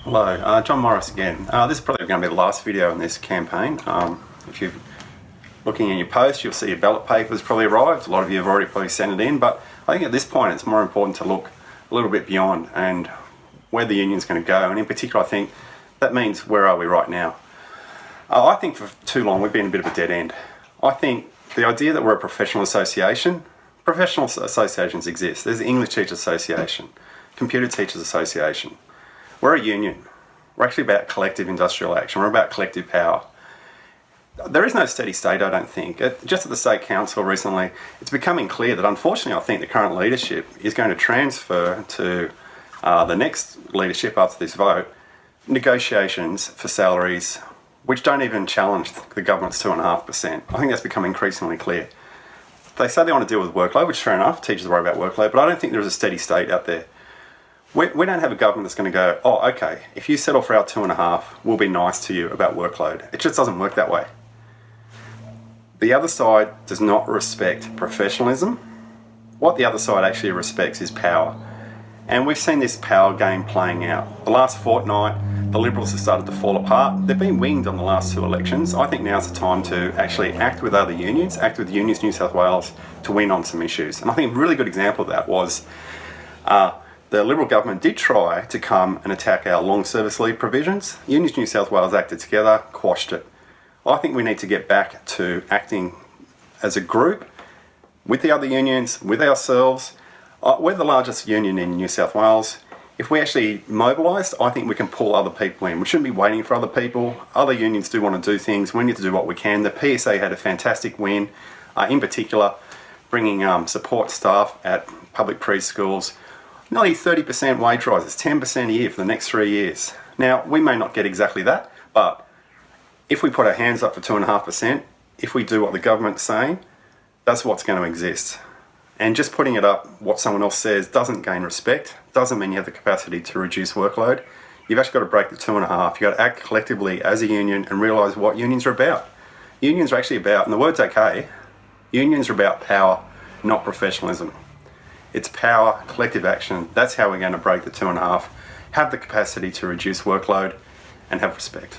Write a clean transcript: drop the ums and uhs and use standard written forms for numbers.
Hello, John Morris again. This is probably going to be the last video in this campaign. If you're looking in your post, you'll see your ballot papers probably arrived. A lot of you have already probably sent it in, but I think at this point it's more important to look a little bit beyond and where the union's going to go. And in particular, I think that means where are we right now? I think for too long we've been a bit of a dead end. I think the idea that we're a professional associations exist. There's the English Teachers Association, Computer Teachers Association. We're a union. We're actually about collective industrial action. We're about collective power. There is no steady state, I don't think. Just at the State Council recently, it's becoming clear that unfortunately I think the current leadership is going to transfer to the next leadership after this vote negotiations for salaries which don't even challenge the government's 2.5%. I think that's become increasingly clear. They say they want to deal with workload, which is fair enough. Teachers worry about workload, but I don't think there is a steady state out there. We don't have a government that's going to go, oh, okay, if you settle for our 2.5, we'll be nice to you about workload. It just doesn't work that way. The other side does not respect professionalism. What the other side actually respects is power. And we've seen this power game playing out. The last fortnight, the Liberals have started to fall apart. They've been winged on the last two elections. I think now's the time to actually act with other unions, act with Unions New South Wales to win on some issues. And I think a really good example of that was the Liberal government did try to come and attack our long service leave provisions. Unions New South Wales acted together, quashed it. I think we need to get back to acting as a group with the other unions, with ourselves. We're the largest union in New South Wales. If we actually mobilised, I think we can pull other people in. We shouldn't be waiting for other people. Other unions do want to do things. We need to do what we can. The PSA had a fantastic win, in particular, bringing support staff at public preschools. Nearly 30% wage rises, 10% a year for the next 3 years. Now, we may not get exactly that, but if we put our hands up for 2.5%, if we do what the government's saying, that's what's going to exist. And just putting it up, what someone else says, doesn't gain respect, doesn't mean you have the capacity to reduce workload. You've actually got to break the 2.5. You've got to act collectively as a union and realise what unions are about. Unions are actually about, and the word's okay, unions are about power, not professionalism. It's power, collective action. That's how we're going to break the 2.5, have the capacity to reduce workload, and have respect.